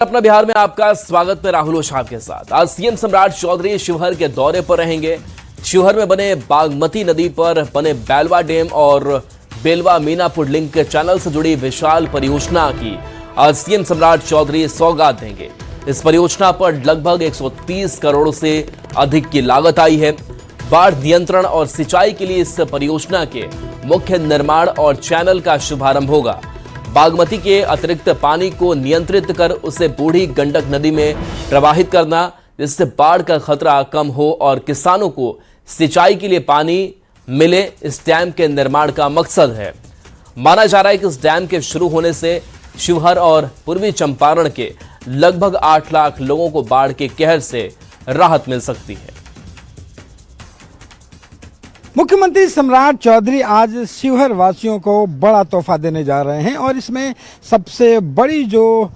अपना बिहार में आपका स्वागत है राहुल ओझा के साथ। आज सीएम सम्राट चौधरी शिवहर के दौरे पर रहेंगे। शिवहर में बने बागमती नदी पर बने बेलवा डैम और बेलवा मीनापुर लिंक चैनल से जुड़ी विशाल परियोजना की आज सीएम सम्राट चौधरी सौगात देंगे। इस परियोजना पर लगभग 130 करोड़ से अधिक की लागत आई है। बाढ़ नियंत्रण और सिंचाई के लिए इस परियोजना के मुख्य निर्माण और चैनल का शुभारंभ होगा। बागमती के अतिरिक्त पानी को नियंत्रित कर उसे बूढ़ी गंडक नदी में प्रवाहित करना, जिससे बाढ़ का खतरा कम हो और किसानों को सिंचाई के लिए पानी मिले, इस डैम के निर्माण का मकसद है। माना जा रहा है कि इस डैम के शुरू होने से शिवहर और पूर्वी चंपारण के लगभग 8 लाख लोगों को बाढ़ के कहर से राहत मिल सकती है। मुख्यमंत्री सम्राट चौधरी आज शिवहर वासियों को बड़ा तोहफा देने जा रहे हैं और इसमें सबसे बड़ी जो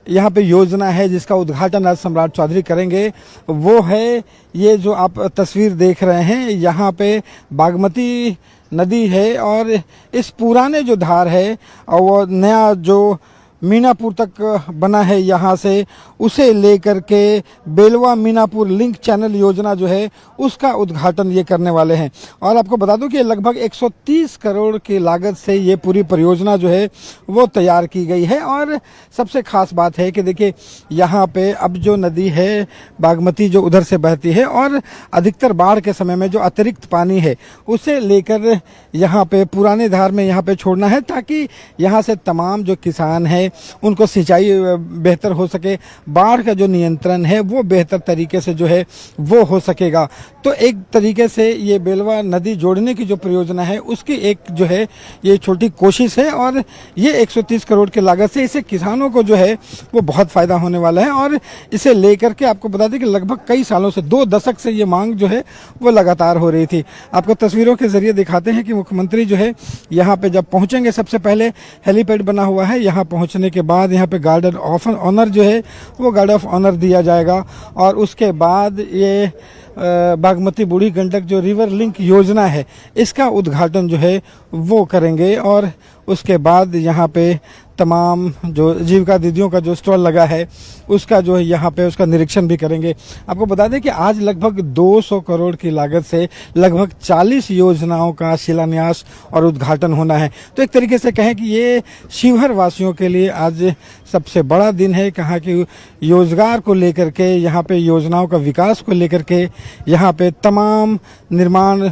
यहाँ पे योजना है जिसका उद्घाटन आज सम्राट चौधरी करेंगे वो है ये जो आप तस्वीर देख रहे हैं। यहाँ पे बागमती नदी है और इस पुराने जो धार है और वो नया जो मीनापुर तक बना है, यहाँ से उसे लेकर के बेलवा मीनापुर लिंक चैनल योजना जो है उसका उद्घाटन ये करने वाले हैं। और आपको बता दूं कि लगभग 130 करोड़ की लागत से ये पूरी परियोजना जो है वो तैयार की गई है। और सबसे खास बात है कि देखिए यहाँ पे अब जो नदी है बागमती जो उधर से बहती है और अधिकतर बाढ़ के समय में जो अतिरिक्त पानी है उसे लेकर यहाँ पे पुराने धार में यहाँ पे छोड़ना है, ताकि यहाँ से तमाम जो किसान हैं उनको सिंचाई बेहतर हो सके, बाढ़ का जो नियंत्रण है वो बेहतर तरीके से जो है वो हो सकेगा। तो एक तरीके से ये बेलवा नदी जोड़ने की जो परियोजना है उसकी एक जो है ये छोटी कोशिश है और ये 130 करोड़ की लागत से इसे किसानों को जो है वो बहुत फायदा होने वाला है। और इसे लेकर के आपको बता दें कि लगभग कई सालों से 2 दशक से ये मांग जो है वो लगातार हो रही थी। आपको तस्वीरों के जरिए दिखाते हैं कि मुख्यमंत्री जो है यहाँ पे जब पहुंचेंगे, सबसे पहले हेलीपैड बना हुआ है, यहाँ पहुंचने के बाद यहाँ पे गार्ड ऑफ ऑनर जो है वो गार्ड ऑफ ऑनर दिया जाएगा। और उसके बाद ये बागमती बूढ़ी गंडक जो रिवर लिंक योजना है इसका उद्घाटन जो है वो करेंगे। और उसके बाद यहाँ पे तमाम जो जीविका दीदियों का जो स्टॉल लगा है उसका जो है यहाँ पे उसका निरीक्षण भी करेंगे। आपको बता दें कि आज लगभग 200 करोड़ की लागत से लगभग 40 योजनाओं का शिलान्यास और उद्घाटन होना है। तो एक तरीके से कहें कि ये शिवहर वासियों के लिए आज सबसे बड़ा दिन है। कहाँ कि रोजगार को लेकर के, यहाँ पे योजनाओं का विकास को लेकर के यहाँ पे तमाम निर्माण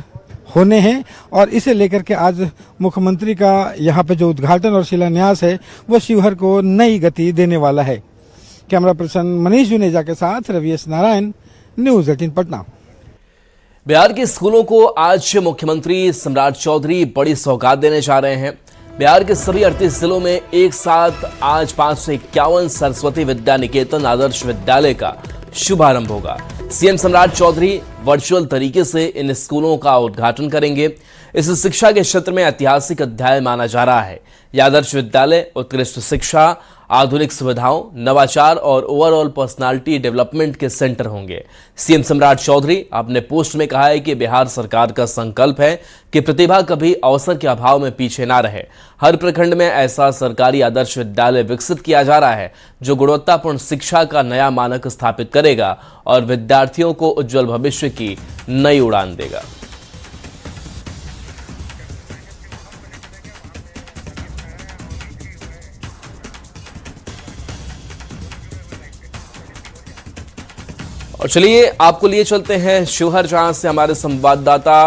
होने हैं और इसे लेकर के आज मुख्यमंत्री का यहाँ पे जो उद्घाटन और शिलान्यास है वो शिवहर को नई गति देने वाला है। कैमरा पर्सन मनीष जुनेजा के साथ रवि एस नारायण, न्यूज़ 18 पटना। बिहार के स्कूलों को आज मुख्यमंत्री सम्राट चौधरी बड़ी सौगात देने जा रहे हैं। बिहार के सभी 38 जिलों में एक साथ आज 551 सरस्वती विद्या निकेतन आदर्श विद्यालय का शुभारंभ होगा। सीएम सम्राट चौधरी वर्चुअल तरीके से इन स्कूलों का उद्घाटन करेंगे। इस शिक्षा के क्षेत्र में ऐतिहासिक अध्याय माना जा रहा है। यह आदर्श विद्यालय उत्कृष्ट शिक्षा, आधुनिक सुविधाओं, नवाचार और ओवरऑल पर्सनालिटी डेवलपमेंट के सेंटर होंगे। सीएम सम्राट चौधरी अपने पोस्ट में कहा है कि बिहार सरकार का संकल्प है कि प्रतिभा कभी अवसर के अभाव में पीछे ना रहे। हर प्रखंड में ऐसा सरकारी आदर्श विद्यालय विकसित किया जा रहा है जो गुणवत्तापूर्ण शिक्षा का नया मानक स्थापित करेगा और विद्यार्थियों को उज्जवल भविष्य की नई उड़ान देगा। और चलिए आपको लिए चलते हैं शिवहर, जहां से हमारे संवाददाता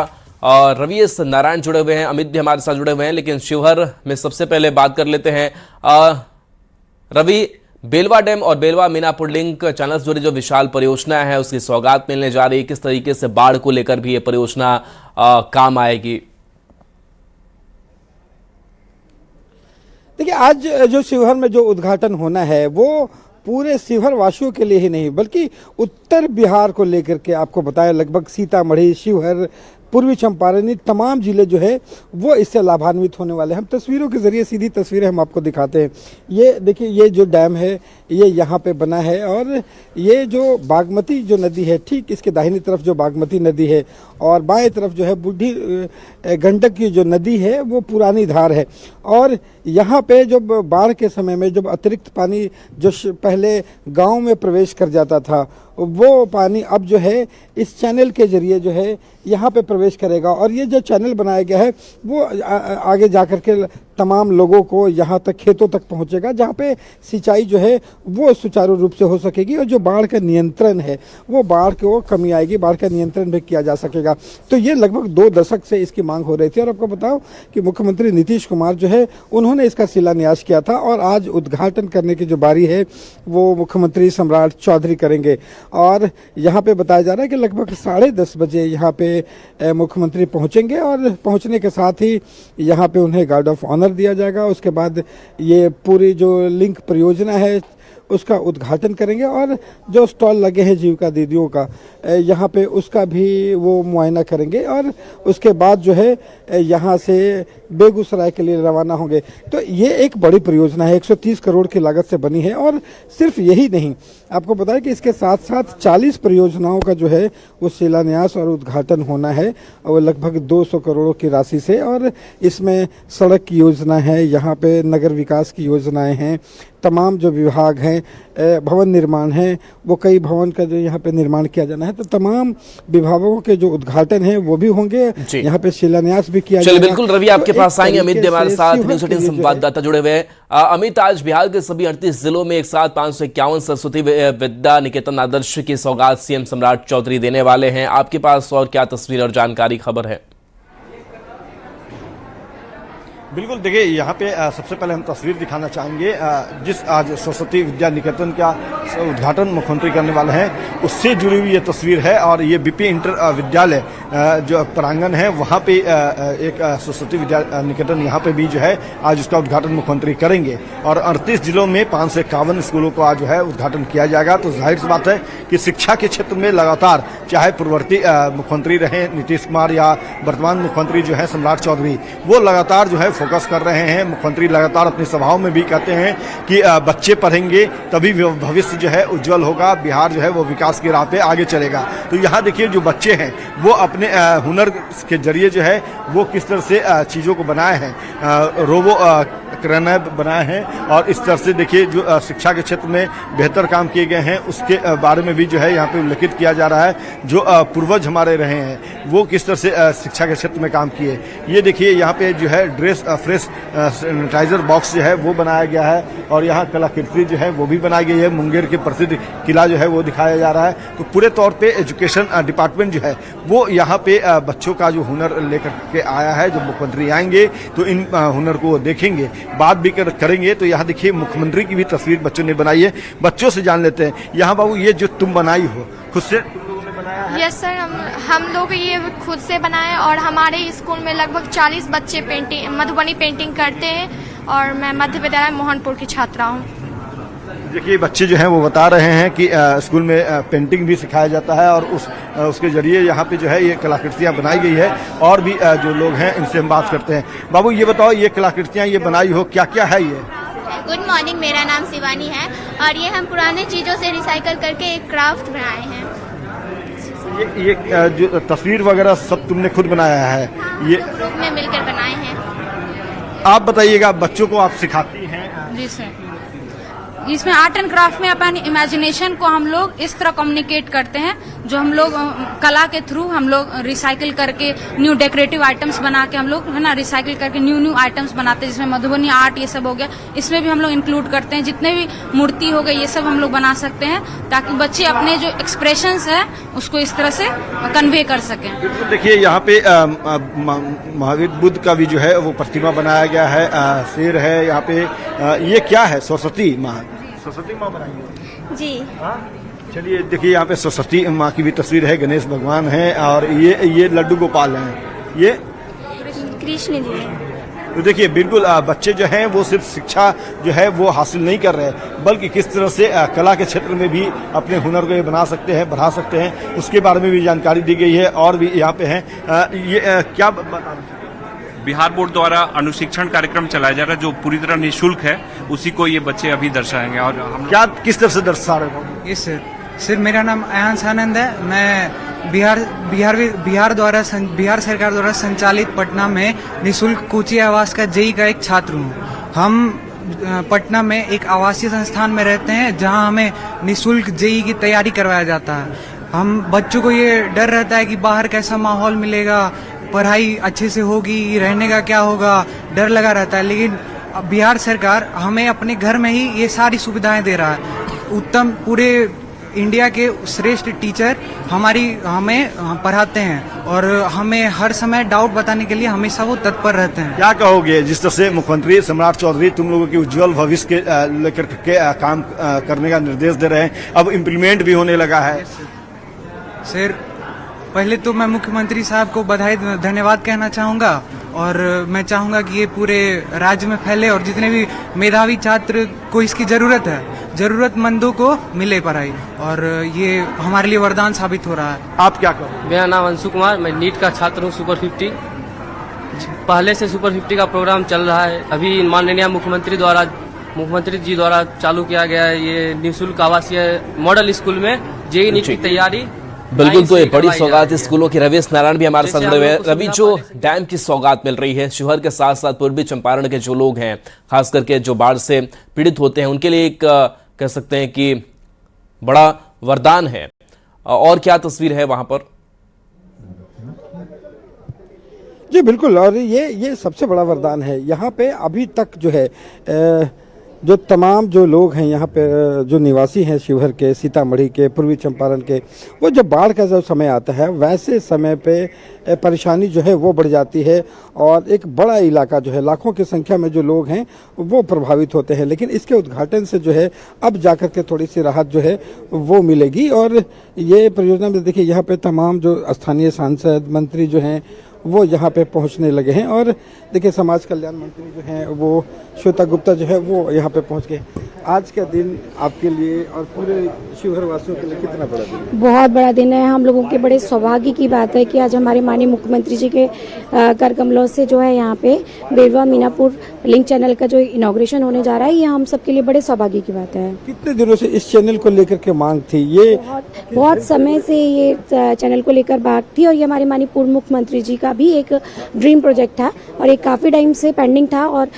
और रवि एस नारायण जुड़े हुए हैं, अमित भी हमारे साथ जुड़े हुए हैं। लेकिन शिवहर में सबसे पहले बात कर लेते हैं रवि, बेलवा डैम और बेलवा मीनापुर लिंक चैनल से जुड़ी जो विशाल परियोजना है उसकी सौगात मिलने जा रही है। किस तरीके से बाढ़ को लेकर भी ये परियोजना काम आएगी? देखिए आज जो शिवहर में जो उद्घाटन होना है वो पूरे शिवहर वासियों के लिए ही नहीं बल्कि उत्तर बिहार को लेकर के, आपको बताया लगभग सीतामढ़ी, शिवहर, पूर्वी चंपारण, तमाम जिले जो है वो इससे लाभान्वित होने वाले हैं। हम तस्वीरों के जरिए सीधी तस्वीरें हम आपको दिखाते हैं। ये देखिए, ये जो डैम है ये यहाँ पे बना है और ये जो बागमती जो नदी है, ठीक इसके दाहिनी तरफ जो बागमती नदी है और बाएं तरफ जो है बूढ़ी गंडक की जो नदी है वो पुरानी धार है। और यहाँ पे जब बाढ़ के समय में जब अतिरिक्त पानी जो पहले गांव में प्रवेश कर जाता था, वो पानी अब जो है इस चैनल के जरिए जो है यहाँ पे प्रवेश करेगा और ये जो चैनल बनाया गया है वो आगे जाकर के तमाम लोगों को यहाँ तक खेतों तक पहुँचेगा, जहाँ पे सिंचाई जो है वो सुचारू रूप से हो सकेगी और जो बाढ़ का नियंत्रण है वो बाढ़ को कमी आएगी, बाढ़ का नियंत्रण भी किया जा सकेगा। तो ये लगभग 2 दशक से इसकी मांग हो रही थी और आपको बताओ कि मुख्यमंत्री नीतीश कुमार जो है उन्होंने इसका शिलान्यास किया था और आज उद्घाटन करने की जो बारी है वो मुख्यमंत्री सम्राट चौधरी करेंगे। और यहाँ पे बताया जा रहा है कि लगभग 10:30 बजे यहाँ पे मुख्यमंत्री पहुँचेंगे और पहुँचने के साथ ही यहाँ पे उन्हें गार्ड ऑफ ऑनर दिया जाएगा। उसके बाद ये पूरी जो लिंक परियोजना है उसका उद्घाटन करेंगे और जो स्टॉल लगे हैं जीविका दीदियों का यहाँ पे उसका भी वो मुआयना करेंगे और उसके बाद जो है यहाँ से बेगूसराय के लिए रवाना होंगे। तो ये एक बड़ी परियोजना है, 130 करोड़ की लागत से बनी है। और सिर्फ यही नहीं, आपको बताया कि इसके साथ साथ 40 परियोजनाओं का जो है वो शिलान्यास और उद्घाटन होना है और लगभग 200 करोड़ की राशि से। और इसमें सड़क की योजना है, यहाँ पे नगर विकास की योजनाएं हैं, तमाम जो विभाग हैं, भवन निर्माण है, वो कई भवन का जो यहाँ पे निर्माण किया जाना है। तो तमाम विभागों के जो उद्घाटन है वो भी होंगे, यहाँ पे शिलान्यास भी किया जाएगा। बिल्कुल रवि, आपके पास आएंगे। अमित देव हमारे साथ न्यूज़ 18 संवाददाता जुड़े हुए हैं। अमित, आज बिहार के सभी 38 जिलों में एक साथ 551 सरस्वती विद्या निकेतन आदर्श की सौगात सीएम सम्राट चौधरी देने वाले हैं। आपके पास और क्या तस्वीर और जानकारी खबर है? बिल्कुल, देखिए यहाँ पे सबसे पहले हम तस्वीर दिखाना चाहेंगे जिस आज सरस्वती विद्या निकेतन का उद्घाटन मुख्यमंत्री करने वाले हैं उससे जुड़ी हुई ये तस्वीर है। और ये बीपी इंटर विद्यालय जो प्रांगण है वहाँ पे एक सरस्वती विद्या निकेतन यहाँ पे भी जो है आज उसका उद्घाटन मुख्यमंत्री करेंगे। और 38 जिलों में 551 स्कूलों को आज जो है उद्घाटन किया जाएगा। तो जाहिर सी बात है कि शिक्षा के क्षेत्र में लगातार, चाहे पूर्ववर्ती मुख्यमंत्री रहे नीतीश कुमार या वर्तमान मुख्यमंत्री जो है सम्राट चौधरी, वो लगातार जो है फोकस कर रहे हैं। मुख्यमंत्री लगातार अपनी सभाओं में भी कहते हैं कि बच्चे पढ़ेंगे तभी भविष्य जो है उज्जवल होगा, बिहार जो है वो विकास की राह पे आगे चलेगा। तो यहाँ देखिए जो बच्चे हैं वो अपने हुनर के जरिए जो है वो किस तरह से चीज़ों को बनाए हैं, रोबो क्रय बनाए हैं। और इस तरह से देखिए जो शिक्षा के क्षेत्र में बेहतर काम किए गए हैं उसके बारे में भी जो है यहाँ पे उल्लेखित किया जा रहा है। जो पूर्वज हमारे रहे हैं वो किस तरह से शिक्षा के क्षेत्र में काम किए। ये देखिए यहाँ पे जो है फ्रेश सैनिटाइजर बॉक्स जो है वो बनाया गया है और यहाँ कलाकृति जो है वो भी बनाई गई है। मुंगेर के प्रसिद्ध किला जो है वो दिखाया जा रहा है। तो पूरे तौर पे एजुकेशन डिपार्टमेंट जो है वो यहाँ पे बच्चों का जो हुनर लेकर के आया है। जब मुख्यमंत्री आएंगे तो इन हुनर को देखेंगे, बात भी करेंगे। तो यहाँ देखिए मुख्यमंत्री की भी तस्वीर बच्चों ने बनाई है, बच्चों से जान लेते हैं। यहाँ बाबू, ये जो तुम बनाई हो खुद से यस सर, हम लोग ये खुद से बनाए और हमारे स्कूल में लगभग 40 बच्चे मधुबनी पेंटिंग करते हैं और मैं मध्य विद्यालय मोहनपुर की छात्रा हूँ। देखिए बच्चे जो हैं वो बता रहे हैं कि स्कूल में पेंटिंग भी सिखाया जाता है और उसके जरिए यहाँ पे जो है ये कलाकृतियाँ बनाई गई है। और भी जो लोग हैं इनसे हम बात करते हैं। बाबू ये बताओ, ये कलाकृतियाँ ये बनाई हो, क्या क्या है ये? गुड मॉर्निंग, मेरा नाम शिवानी है और ये हम पुराने चीज़ों से रिसाइकल करके एक क्राफ्ट बनाए हैं। ये जो तस्वीर वगैरह सब तुमने खुद बनाया है? ये ग्रुप में मिलकर बनाए हैं। आप बताइएगा, बच्चों को आप सिखाती हैं? जी सर, इसमें आर्ट एंड क्राफ्ट में अपन इमेजिनेशन को हम लोग इस तरह कम्युनिकेट करते हैं, जो हम लोग कला के थ्रू हम लोग रिसाइकिल करके न्यू डेकोरेटिव आइटम्स बना के हम लोग है ना रिसाइकिल करके न्यू आइटम्स बनाते हैं, जिसमें मधुबनी आर्ट ये सब हो गया, इसमें भी हम लोग इंक्लूड करते हैं। जितने भी मूर्ति हो गई ये सब हम लोग बना सकते हैं ताकि बच्चे अपने जो एक्सप्रेशंस है उसको इस तरह से कन्वे कर सकें। देखिए यहाँ पे महावीर बुद्ध का भी जो है वो प्रतिमा बनाया गया है, शेर है यहाँ पे। ये क्या है? सरस्वती माँ बनाई है जी। चलिए देखिए यहाँ पे सरस्वती माँ की भी तस्वीर है, गणेश भगवान है और ये लड्डू गोपाल हैं, ये कृष्ण जी हैं। तो देखिए बिल्कुल बच्चे जो हैं वो सिर्फ शिक्षा जो है वो हासिल नहीं कर रहे हैं, बल्कि किस तरह से कला के क्षेत्र में भी अपने हुनर को ये बना सकते हैं, बढ़ा सकते हैं, उसके बारे में भी जानकारी दी गई है। और भी यहाँ पे हैं ये क्या बता बिहार बोर्ड द्वारा अनुशिक्षण कार्यक्रम चलाया जा रहा है जो पूरी तरह निःशुल्क है, उसी को ये बच्चे अभी दर्शाएंगे। और हम क्या किस तरह से दर्शा रहे हो? यस सर, मेरा नाम अयांश आनंद है। मैं बिहार सरकार द्वारा संचालित पटना में निःशुल्क कोची आवास का जेई का एक छात्र हूँ। हम पटना में एक आवासीय संस्थान में रहते हैं जहां हमें निःशुल्क जेई की तैयारी करवाया जाता है। हम बच्चों को ये डर रहता है कि बाहर कैसा माहौल मिलेगा, पढ़ाई अच्छे से होगी, रहने का क्या होगा, डर लगा रहता है। लेकिन बिहार सरकार हमें अपने घर में ही ये सारी सुविधाएं दे रहा है। उत्तम पूरे इंडिया के श्रेष्ठ टीचर हमें पढ़ाते हैं और हमें हर समय डाउट बताने के लिए हमेशा वो तत्पर रहते हैं। क्या कहोगे जिस तरह से मुख्यमंत्री सम्राट चौधरी तुम लोगों की उज्जवल भविष्य के लेकर के काम करने का निर्देश दे रहे हैं, अब इम्प्लीमेंट भी होने लगा है? सर, पहले तो मैं मुख्यमंत्री साहब को बधाई धन्यवाद कहना चाहूँगा और मैं चाहूँगा कि ये पूरे राज्य में फैले और जितने भी मेधावी छात्र को इसकी ज़रूरत है, ज़रूरतमंदों को मिले पढ़ाई, और ये हमारे लिए वरदान साबित हो रहा है। आप क्या कहो? मेरा नाम अंशु कुमार, मैं नीट का छात्र हूँ, सुपर 50। पहले से सुपर 50 का प्रोग्राम चल रहा है। अभी माननीय मुख्यमंत्री जी द्वारा चालू किया गया है ये निःशुल्क आवासीय मॉडल स्कूल में जेईई नीट की तैयारी। बिल्कुल, तो ये बड़ी सौगात स्कूलों की रवीश नारायण भी हमारे साथ जुड़े हुए हैं। रवि, जो डैम की सौगात मिल रही है शिवहर के साथ साथ पूर्वी चंपारण के जो लोग हैं, खास करके जो बाढ़ से पीड़ित होते हैं, उनके लिए एक कह सकते हैं कि बड़ा वरदान है, और क्या तस्वीर है वहां पर? जी बिल्कुल, और ये सबसे बड़ा वरदान है। यहाँ पे अभी तक जो है जो तमाम जो लोग हैं यहाँ पे जो निवासी हैं शिवहर के, सीतामढ़ी के, पूर्वी चंपारण के, वो जब बाढ़ का जब समय आता है वैसे समय पे परेशानी जो है वो बढ़ जाती है और एक बड़ा इलाका जो है, लाखों की संख्या में जो लोग हैं वो प्रभावित होते हैं। लेकिन इसके उद्घाटन से जो है अब जाकर के थोड़ी सी राहत जो है वो मिलेगी। और ये परियोजना में देखिए यहाँ पे तमाम जो स्थानीय सांसद, मंत्री जो हैं वो यहाँ पे पहुँचने लगे हैं। और देखिए समाज कल्याण मंत्री जो हैं वो श्वेता गुप्ता जो है वो यहाँ पे पहुँच गए। आज का दिन आपके लिए और पूरे शिवहर वासियों के लिए कितना बड़ा दिन है? बहुत बड़ा दिन है। हम लोगों के बड़े सौभाग्य की बात है कि आज हमारे माननीय मुख्यमंत्री जी के कर कमलों से जो है यहाँ पे बेलवा मीनापुर लिंक चैनल का जो इनॉग्रेशन होने जा रहा है, ये हम सबके लिए बड़े सौभाग्य की बात है। कितने दिनों से इस चैनल को लेकर के मांग थी? ये बहुत समय से ये चैनल को लेकर बात थी और ये हमारे माननीय पूर्व मुख्यमंत्री जी का भी एक ड्रीम प्रोजेक्ट था और एक काफ़ी टाइम से पेंडिंग था। और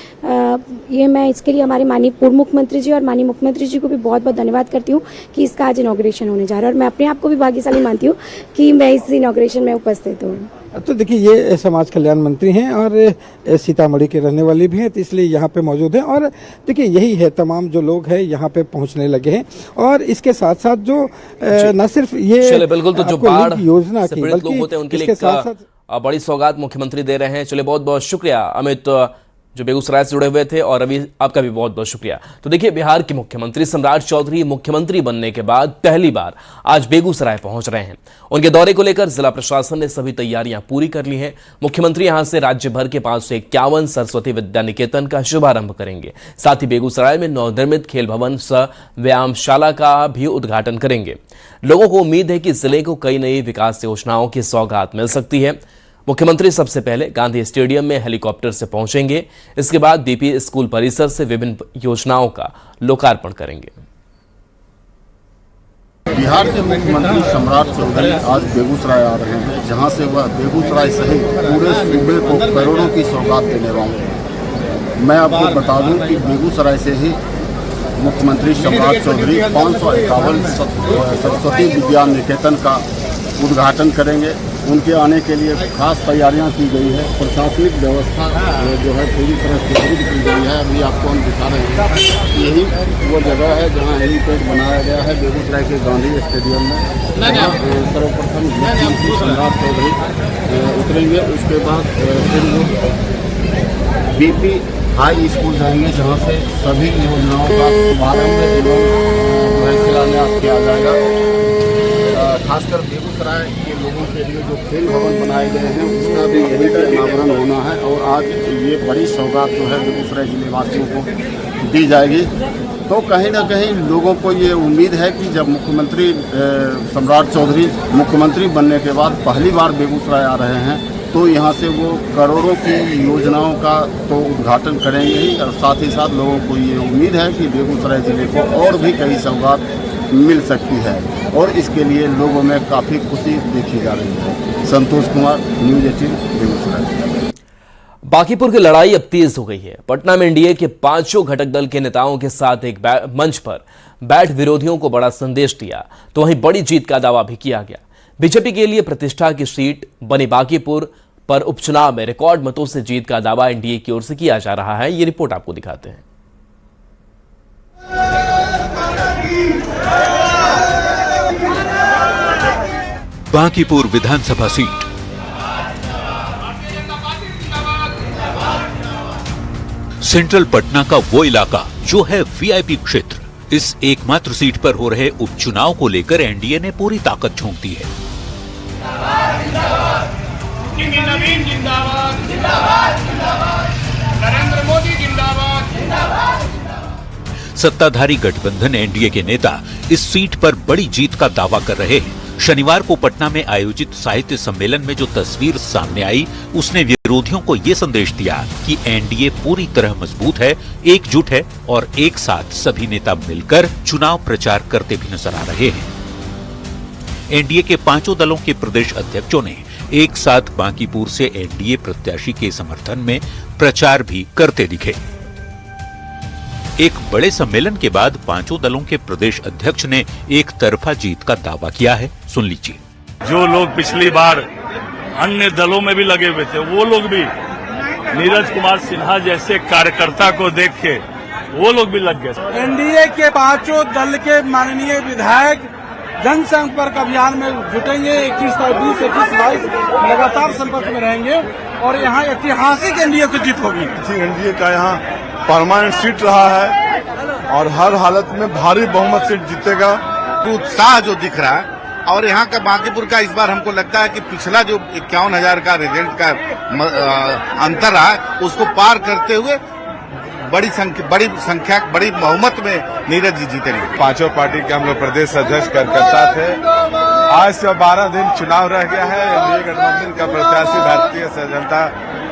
ये मैं इसके लिए हमारे माननीय पूर्व मुख्यमंत्री जी और माननीय मुख्यमंत्री जी को भी बहुत बहुत धन्यवाद करती हूँ कि इसका आज इनॉग्रेशन होने जा रहा है और मैं अपने आप को भी भाग्यशाली मानती हूँ कि मैं इस इनॉग्रेशन में उपस्थित हूँ। तो देखिए ये समाज कल्याण मंत्री हैं और सीतामढ़ी के रहने वाले भी हैं, तो इसलिए यहाँ पे मौजूद हैं। और देखिए यही है, तमाम जो लोग हैं यहाँ पे पहुँचने लगे हैं। और इसके साथ साथ जो न सिर्फ ये बिल्कुल, तो जो बाढ़ योजना की लोग होते हैं उनके लिए बड़ी सौगात मुख्यमंत्री दे रहे हैं। चलिए, बहुत बहुत शुक्रिया अमित जो बेगूसराय से जुड़े हुए थे, और अभी आपका भी बहुत बहुत शुक्रिया। तो देखिए, बिहार के मुख्यमंत्री सम्राट चौधरी मुख्यमंत्री बनने के बाद पहली बार आज बेगूसराय पहुंच रहे हैं। उनके दौरे को लेकर जिला प्रशासन ने सभी तैयारियां पूरी कर ली हैं। मुख्यमंत्री यहां से राज्य भर के 551 सरस्वती विद्या निकेतन का शुभारंभ करेंगे। साथ ही बेगूसराय में नवनिर्मित खेल भवन सह व्यायामशाला का भी उद्घाटन करेंगे। लोगों को उम्मीद है कि जिले को कई नई विकास योजनाओं की सौगात मिल सकती है। मुख्यमंत्री सबसे पहले गांधी स्टेडियम में हेलीकॉप्टर से पहुंचेंगे। इसके बाद बीपी स्कूल परिसर से विभिन्न योजनाओं का लोकार्पण करेंगे। बिहार के मुख्यमंत्री सम्राट चौधरी आज बेगूसराय आ रहे हैं, जहां से वह बेगूसराय सहित पूरे सूबे को करोड़ों की सौगात देने वाले हैं। मैं आपको बता दूं कि बेगूसराय से ही मुख्यमंत्री सम्राट चौधरी 551 सरस्वती विद्या निकेतन का उद्घाटन करेंगे। उनके आने के लिए खास तैयारियां की गई है। प्रशासनिक व्यवस्था जो है पूरी तरह से सुदृढ़ की गई है। अभी आपको हम दिखा रहे हैं, यही वो जगह है जहां हेलीपैड बनाया गया है बेगूसराय के गांधी स्टेडियम में। सर्वप्रथम मुख्यमंत्री सम्राट चौधरी उतरेंगे, उसके बाद फिर वो बीपी हाई स्कूल जाएंगे, जहाँ से सभी योजनाओं का शुभारंभ एवं शिलान्यास किया जाएगा। खासकर बेगूसराय के लोगों के लिए जो खेल भवन बनाए गए हैं उसका भी यही से अनावरण होना है और आज ये बड़ी सौगात जो है बेगूसराय जिले वासियों को दी जाएगी। तो कहीं ना कहीं लोगों को ये उम्मीद है कि जब मुख्यमंत्री सम्राट चौधरी मुख्यमंत्री बनने के बाद पहली बार बेगूसराय आ रहे हैं तो यहाँ से वो करोड़ों की योजनाओं का तो उद्घाटन करेंगे ही और साथ ही साथ लोगों को ये उम्मीद है कि बेगूसराय जिले को और भी कई सौगात मिल सकती है और इसके लिए लोगों में काफ़ी खुशी देखी जा रही है। संतोष कुमार, न्यूज़ 18 बेगूसराय। बांकीपुर की लड़ाई अब तेज हो गई है। पटना में एनडीए के 5 घटक दल के नेताओं के साथ एक मंच पर बैठ विरोधियों को बड़ा संदेश दिया तो वहीं बड़ी जीत का दावा भी किया गया। बीजेपी के लिए प्रतिष्ठा की सीट बनी बांकीपुर पर उपचुनाव में रिकॉर्ड मतों से जीत का दावा एनडीए की ओर से किया जा रहा है। ये रिपोर्ट आपको दिखाते हैं। बांकीपुर विधानसभा सीट सेंट्रल पटना का वो इलाका जो है वीआईपी क्षेत्र। इस एकमात्र सीट पर हो रहे उपचुनाव को लेकर एनडीए ने पूरी ताकत झोंक दी है। नवीन जिंदाबाद, जिंदाबाद, जिंदाबाद, नरेंद्र मोदी जिंदाबाद। सत्ताधारी गठबंधन एनडीए के नेता इस सीट पर बड़ी जीत का दावा कर रहे हैं। शनिवार को पटना में आयोजित साहित्य सम्मेलन में जो तस्वीर सामने आई उसने विरोधियों को ये संदेश दिया कि एनडीए पूरी तरह मजबूत है, एकजुट है और एक साथ सभी नेता मिलकर चुनाव प्रचार करते भी नजर आ रहे हैं। एनडीए के 5 दलों के प्रदेश अध्यक्षों ने एक साथ बांकीपुर से एनडीए प्रत्याशी के समर्थन में प्रचार भी करते दिखे। एक बड़े सम्मेलन के बाद 5 दलों के प्रदेश अध्यक्ष ने एक तरफा जीत का दावा किया है। सुन लीजिए। जो लोग पिछली बार अन्य दलों में भी लगे हुए थे वो लोग भी नीरज कुमार सिन्हा जैसे कार्यकर्ता को देख के वो लोग भी लग गए। एनडीए के 5 दल के माननीय विधायक जनसंपर्क अभियान में जुटेंगे। 21, 20, 21, 22 लगातार संपर्क में रहेंगे और यहाँ ऐतिहासिक एनडीए की जीत होगी। एनडीए का यहाँ परमानेंट सीट रहा है और हर हालत में भारी बहुमत से जीतेगा। उत्साह जो दिख रहा है और यहाँ का बांकीपुर का इस बार हमको लगता है कि पिछला जो 51,000 का रिजल्ट का अंतर रहा उसको पार करते हुए बड़ी संख्या बड़ी बहुमत में नीरज जी जीतेंगे। 5 पार्टी के हम लोग प्रदेश अध्यक्ष कार्यकर्ता थे। आज से 12 दिन चुनाव रह गया है। एनडीए गठबंधन का प्रत्याशी भारतीय जनता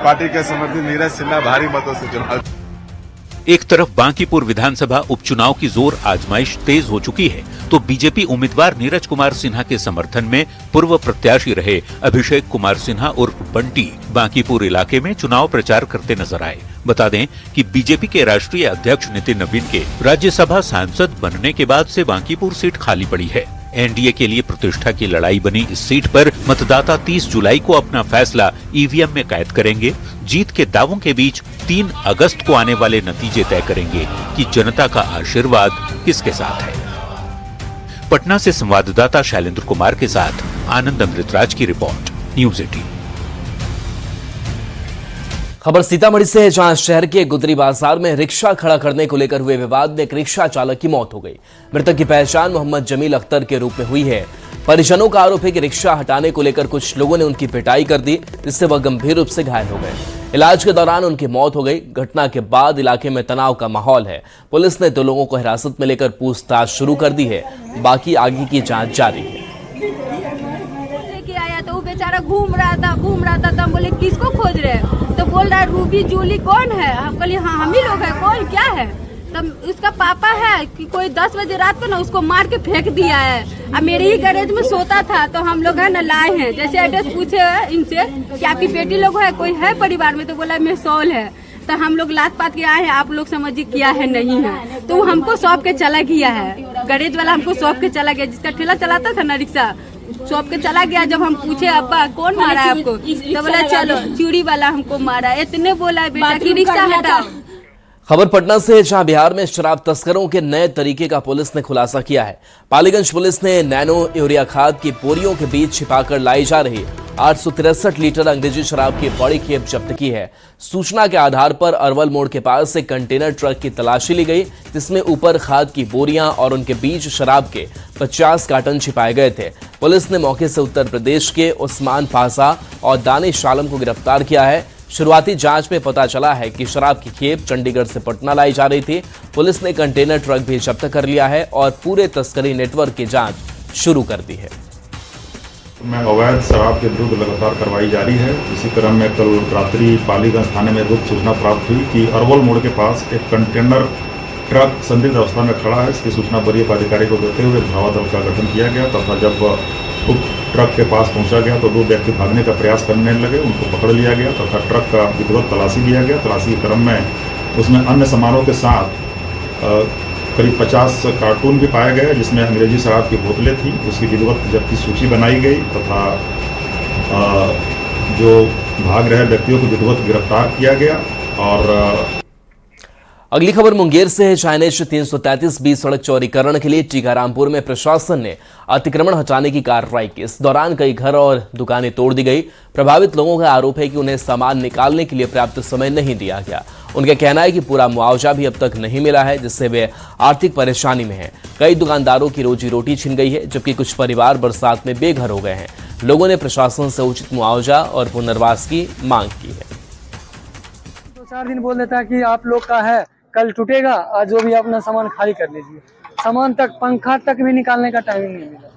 पार्टी के समर्थी नीरज सिन्हा भारी मतों से चुनाव। एक तरफ बांकीपुर विधानसभा उपचुनाव की जोर आजमाइश तेज हो चुकी है तो बीजेपी उम्मीदवार नीरज कुमार सिन्हा के समर्थन में पूर्व प्रत्याशी रहे अभिषेक कुमार सिन्हा उर्फ बंटी बांकीपुर इलाके में चुनाव प्रचार करते नजर आए। बता दें कि बीजेपी के राष्ट्रीय अध्यक्ष नितिन नवीन के राज्यसभा सांसद बनने के बाद से बांकीपुर सीट खाली पड़ी है। एनडीए के लिए प्रतिष्ठा की लड़ाई बनी इस सीट पर मतदाता 30 जुलाई को अपना फैसला ईवीएम में कैद करेंगे। जीत के दावों के बीच 3 अगस्त को आने वाले नतीजे तय करेंगे कि जनता का आशीर्वाद किसके साथ है। पटना से संवाददाता शैलेंद्र कुमार के साथ आनंद अमृतराज की रिपोर्ट, न्यूज़ 18। खबर सीतामढ़ी से है जहां शहर के गुदरी बाजार में रिक्शा खड़ा करने को लेकर हुए विवाद में एक रिक्शा चालक की मौत हो गई। मृतक की पहचान मोहम्मद जमील अख्तर के रूप में हुई है। परिजनों का आरोप है कि रिक्शा हटाने को लेकर कुछ लोगों ने उनकी पिटाई कर दी जिससे वह गंभीर रूप से घायल हो गए। इलाज के दौरान उनकी मौत हो गई। घटना के बाद इलाके में तनाव का माहौल है। पुलिस ने 2 लोगों को हिरासत में लेकर पूछताछ शुरू कर दी है। बाकी आगे की जांच जारी है। आया तो वो बेचारा घूम रहा था तो हम बोले किसको खोज रहे हैं तो बोल रहा है रूबी जूली कौन है। हम बोले हाँ हम ही लोग हैं, कौन क्या है। तब उसका पापा है कि कोई 10 बजे रात को ना उसको मार के फेंक दिया है। अब मेरे ही गैरेज में सोता था तो हम लोग है ना लाए हैं। जैसे एड्रेस पूछे इनसे कि आपकी बेटी लोग है कोई है परिवार में तो बोला मैं सॉल है। तो हम लोग लात पात के आए हैं, आप लोग समझिए किया है नहीं है। तो हमको सौंप के चला गया है, गैरेज वाला हमको सौंप के चला गया। जिसका ठेला चलाता था ना रिक्शा सौंप के चला गया। जब हम पूछे अब्बा कौन मारा है आपको तो बोला चलो चूड़ी वाला हमको मारा। इतने बोला बेटा की रिक्शा हटाओ। खबर पटना से जहां बिहार में शराब तस्करों के नए तरीके का पुलिस ने खुलासा किया है। पालीगंज पुलिस ने नैनो यूरिया खाद की बोरियों के बीच छिपाकर लाई जा रही 863 लीटर अंग्रेजी शराब की बड़ी खेप जब्त की है। सूचना के आधार पर अरवल मोड़ के पास एक कंटेनर ट्रक की तलाशी ली गई जिसमें ऊपर खाद की बोरियां और उनके बीच शराब के 50 कार्टन छिपाए गए थे। पुलिस ने मौके से उत्तर प्रदेश के उस्मान पासा और दानिश आलम को गिरफ्तार किया है। शुरुआती जांच में पता चला है कि शराब की खेप चंडीगढ़ से पटना लाई जा रही थी। पुलिस ने कंटेनर ट्रक भी जब्त कर लिया है और पूरे तस्करी नेटवर्क की जांच शुरू कर दी है। में अवैध शराब के विरुद्ध लगातार कार्रवाई जारी है। इसी क्रम में कल रात्रि पालीगंज थाने में गुप्त सूचना प्राप्त हुई कि अरवल मोड़ के पास एक कंटेनर ट्रक संदिग्ध अवस्था में खड़ा है। इसकी सूचना वरीय पदाधिकारी को देते हुए धावा दल का गठन किया गया तथा जब उक्त ट्रक के पास पहुंचा गया तो 2 व्यक्ति भागने का प्रयास करने लगे। उनको पकड़ लिया गया तथा ट्रक का विधिवत तलाशी लिया गया। तलाशी के क्रम में उसमें अन्य सामानों के साथ करीब 50 कार्टून भी पाया गया जिसमें अंग्रेजी शराब की बोतलें थी। उसकी विधिवत जब्त की सूची बनाई गई तथा जो भाग रहे व्यक्तियों को विधिवत गिरफ्तार किया गया। और अगली खबर मुंगेर से है। चाइनेश 333B सड़क चौड़ीकरण के लिए टीकारामपुर में प्रशासन ने अतिक्रमण हटाने की कार्रवाई की। इस दौरान कई घर और दुकानें तोड़ दी गई। प्रभावित लोगों का आरोप है कि उन्हें सामान निकालने के लिए पर्याप्त समय नहीं दिया गया। उनका कहना है कि पूरा मुआवजा भी अब तक नहीं मिला है जिससे वे आर्थिक परेशानी में हैं। कई दुकानदारों की रोजी रोटी छिन गई है जबकि कुछ परिवार बरसात में बेघर हो गए हैं। लोगों ने प्रशासन से उचित मुआवजा और पुनर्वास की मांग की है। 2-4 दिन बोल देता है कि आप लोग का है, कल टूटेगा, आज जो भी अपना सामान खाली कर लीजिए। सामान तक, पंखा तक भी निकालने का टाइमिंग नहीं मिला।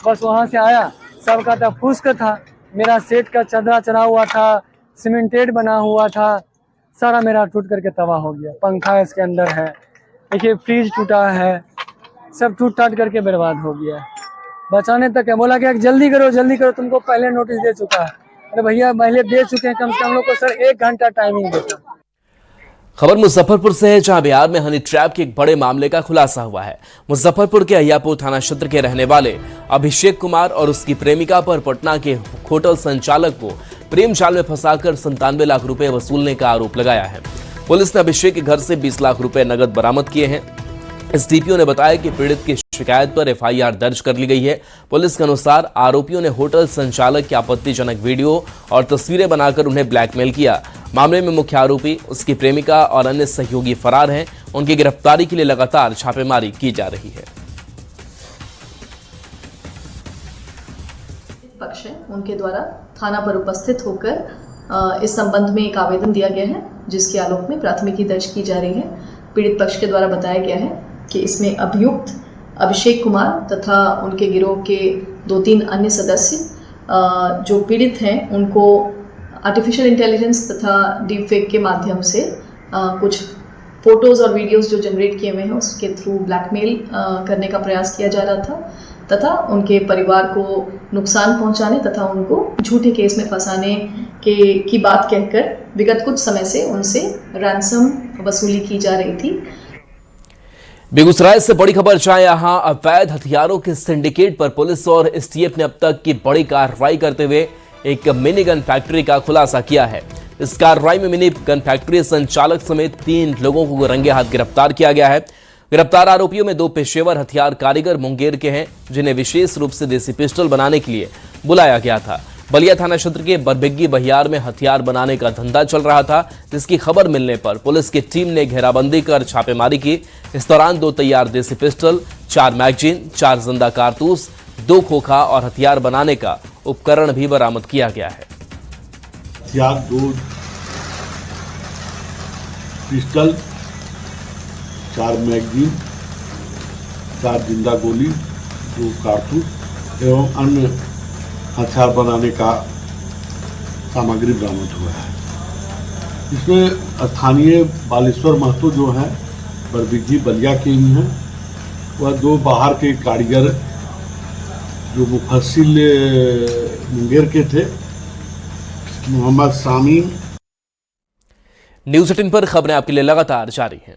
बस वहाँ से आया, सबका था फूस का था, मेरा सेट का चदरा चढ़ा हुआ था, सीमेंटेड बना हुआ था, सारा मेरा टूट करके तबाह हो गया। पंखा इसके अंदर है, देखिए फ्रिज टूटा है, सब टूट टाट करके बर्बाद हो गया है। बचाने तक है, बोला कि जल्दी करो, तुमको पहले नोटिस दे चुका है। अरे भैया पहले दे चुके हैं, कम से कम हम लोग को सर 1 घंटा टाइमिंग देता। खबर मुजफ्फरपुर से है जहां बिहार में हनी ट्रैप के एक बड़े मामले का खुलासा हुआ है। मुजफ्फरपुर के अहियापुर थाना क्षेत्र के रहने वाले अभिषेक कुमार और उसकी प्रेमिका पर पटना के होटल संचालक को प्रेम जाल में फंसाकर 97 लाख रुपए वसूलने का आरोप लगाया है। पुलिस ने अभिषेक के घर से 20 लाख रुपए नगद बरामद किए हैं। एसडीपीओ ने बताया कि पीड़ित की शिकायत पर एफआईआर दर्ज कर ली गई है। पुलिस के अनुसार आरोपियों ने होटल संचालक की आपत्तिजनक वीडियो और तस्वीरें बनाकर उन्हें ब्लैकमेल किया। मामले में मुख्य आरोपी, उसकी प्रेमिका और अन्य सहयोगी फरार हैं। उनकी गिरफ्तारी के लिए लगातार छापेमारी की जा रही है। पक्ष है उनके द्वारा थाना पर उपस्थित होकर इस संबंध में एक आवेदन दिया गया है जिसके आलोक में प्राथमिकी दर्ज की जा रही है। पीड़ित पक्ष के द्वारा बताया गया है कि इसमें अभियुक्त अभिषेक कुमार तथा उनके गिरोह के 2-3 अन्य सदस्य जो पीड़ित हैं उनको आर्टिफिशियल इंटेलिजेंस तथा डीप फेक के माध्यम से कुछ फोटोज़ और वीडियोस जो जनरेट किए हुए हैं उसके थ्रू ब्लैकमेल करने का प्रयास किया जा रहा था तथा उनके परिवार को नुकसान पहुंचाने तथा उनको झूठे केस में फंसाने की बात कहकर विगत कुछ समय से उनसे रैंसम वसूली की जा रही थी। बेगूसराय से बड़ी खबर चाहे यहां अवैध हथियारों के सिंडिकेट पर पुलिस और एसटीएफ ने अब तक की बड़ी कार्रवाई करते हुए एक मिनी गन फैक्ट्री का खुलासा किया है। इस कार्रवाई में मिनी गन फैक्ट्री संचालक समेत 3 लोगों को रंगे हाथ गिरफ्तार किया गया है। गिरफ्तार आरोपियों में 2 पेशेवर हथियार कारीगर मुंगेर के हैं जिन्हें विशेष रूप से देसी पिस्टल बनाने के लिए बुलाया गया था। बलिया थाना क्षेत्र के बरबिग्गी बहियार में हथियार बनाने का धंधा चल रहा था जिसकी खबर मिलने पर पुलिस की टीम ने घेराबंदी कर छापेमारी की। इस दौरान 2 तैयार देसी पिस्टल, 4 मैगजीन, 4 जिंदा कारतूस, 2 खोखा और हथियार बनाने का उपकरण भी बरामद किया गया है। हथियार 2 पिस्टल, 4 मैगजीन, 4 जिंदा गोली, 2 कारतूस एवं अन्य हथियार बनाने का सामग्री बरामद हुआ है। इसमें स्थानीय बालेश्वर महतो जो है बरबिग्गी बलिया के ही हैं, वह 2 बाहर के कारीगर जो मुफस्सिल मुंगेर के थे, मोहम्मद सामीन। न्यूज़ 18 पर खबरें आपके लिए लगातार जारी हैं।